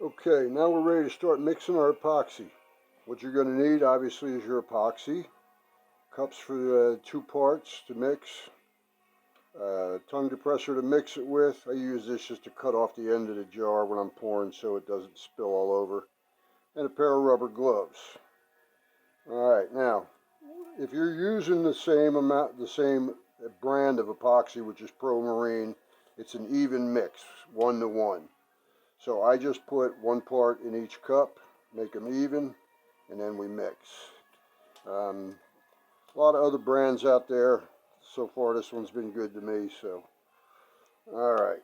Okay, now we're ready to start mixing our epoxy. What you're going to need obviously is your epoxy, cups for the 2 parts to mix, tongue depressor to mix it with. I use this just to cut off the end of the jar when I'm pouring so it doesn't spill all over, and a pair of rubber gloves. Alright, now if you're using the same brand of epoxy, which is Pro Marine, it's an even mix, 1 to 1. So I just put 1 part in each cup, make them even, and then we mix. A lot of other brands out there. So far this one's been good to me. So, alright.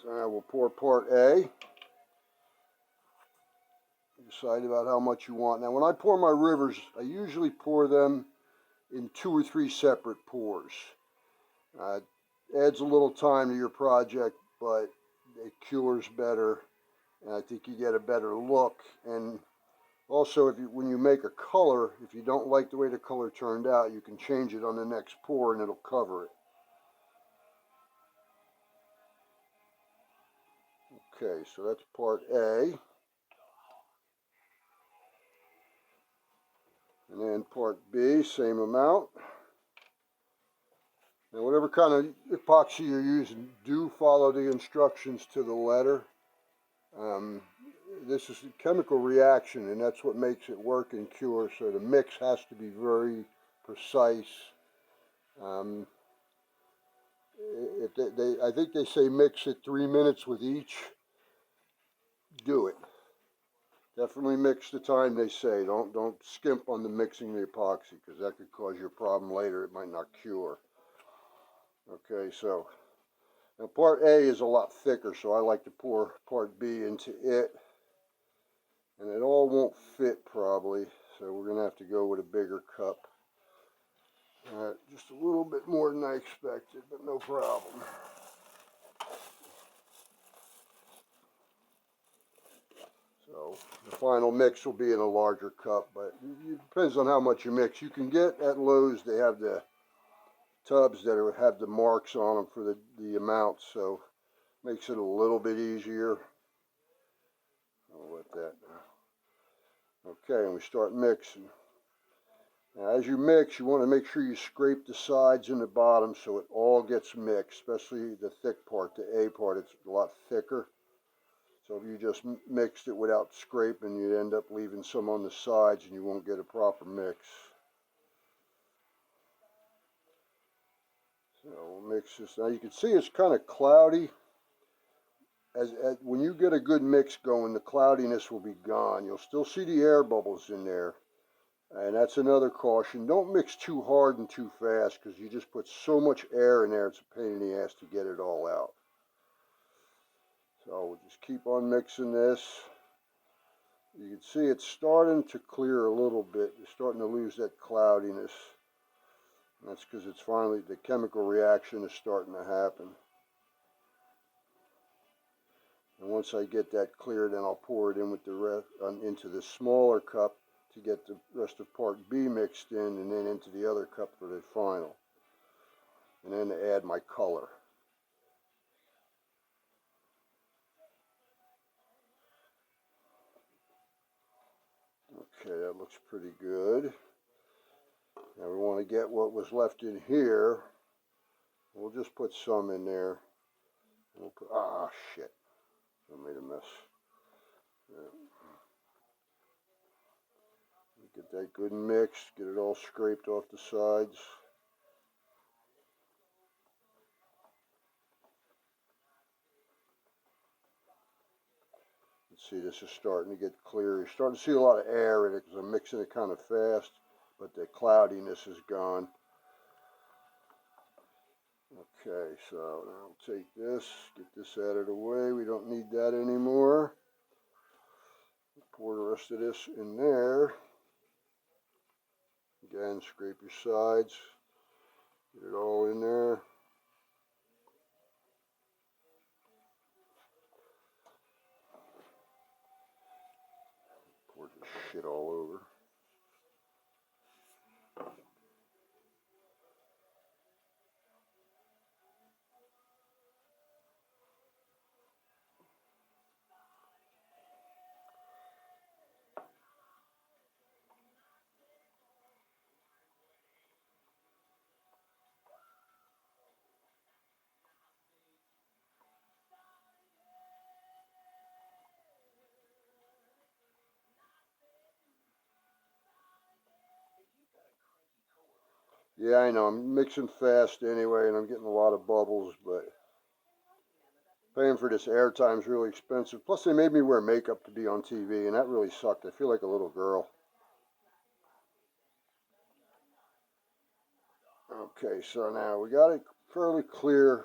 So I will pour part A. Decide about how much you want. Now when I pour my rivers, I usually pour them in 2 or 3 separate pours. Adds a little time to your project, but it cures better, and I think you get a better look. And also, when you make a color, if you don't like the way the color turned out, you can change it on the next pour and it'll cover it. Okay, so that's part A. And then part B, same amount. Now whatever kind of epoxy you're using, do follow the instructions to the letter. This is a chemical reaction, and that's what makes it work and cure, so the mix has to be very precise. I think they say mix it 3 minutes with each. Do it. Definitely mix the time they say. Don't skimp on the mixing the epoxy, because that could cause you a problem later. It might not cure. Okay, so now part A is a lot thicker, so I like to pour part B into it. And it all won't fit probably, so we're going to have to go with a bigger cup. Just a little bit more than I expected, but no problem. So the final mix will be in a larger cup, but it depends on how much you mix. You can get at Lowe's, they have the tubs that have the marks on them for the amounts, so makes it a little bit easier. I'll let that. Okay, and we start mixing. Now as you mix, you want to make sure you scrape the sides and the bottom so it all gets mixed, especially the thick part, the A part. It's a lot thicker. So if you just mixed it without scraping, you'd end up leaving some on the sides and you won't get a proper mix. So we'll mix this. Now you can see it's kind of cloudy. When you get a good mix going, the cloudiness will be gone. You'll still see the air bubbles in there. And that's another caution. Don't mix too hard and too fast, because you just put so much air in there, it's a pain in the ass to get it all out. So we'll just keep on mixing this. You can see it's starting to clear a little bit. You're starting to lose that cloudiness. And that's because it's finally, the chemical reaction is starting to happen. And once I get that clear, then I'll pour it in with the rest into the smaller cup to get the rest of part B mixed in, and then into the other cup for the final. And then to add my color. Okay, that looks pretty good. Now we want to get what was left in here. We'll just put some in there. We'll put, shit. I made a mess. Yeah. Get that good and mixed, get it all scraped off the sides. Let's see, this is starting to get clear. You're starting to see a lot of air in it because I'm mixing it kind of fast, but the cloudiness is gone. Okay, so now I'll take this, get this out of the way. We don't need that anymore. Pour the rest of this in there. Again, scrape your sides, get it all in there. Pour this shit all over. Yeah, I know, I'm mixing fast anyway, and I'm getting a lot of bubbles, but paying for this airtime is really expensive. Plus, they made me wear makeup to be on TV, and that really sucked. I feel like a little girl. Okay, so now we got it fairly clear.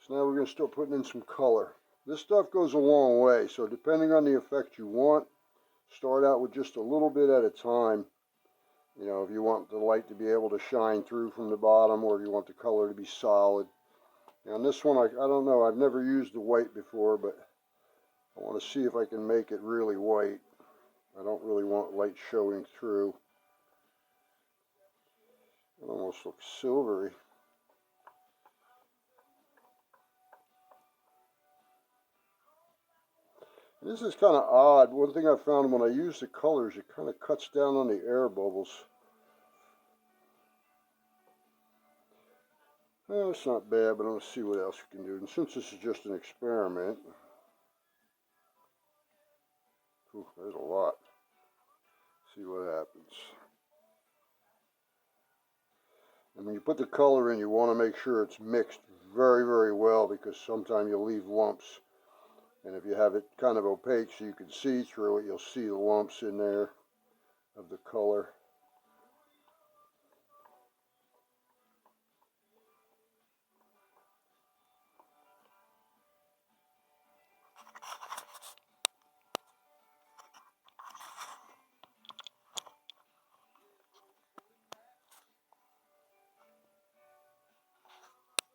So now we're going to start putting in some color. This stuff goes a long way, so depending on the effect you want, start out with just a little bit at a time. You know, if you want the light to be able to shine through from the bottom, or if you want the color to be solid. Now, on this one, I don't know, I've never used the white before, but I want to see if I can make it really white. I don't really want light showing through. It almost looks silvery. This is kind of odd. One thing I found when I use the colors, it kind of cuts down on the air bubbles. Well, it's not bad, but let's see what else we can do. And since this is just an experiment, there's a lot. See what happens. And when you put the color in, you want to make sure it's mixed very, very well, because sometimes you'll leave lumps. And if you have it kind of opaque so you can see through it, you'll see the lumps in there of the color.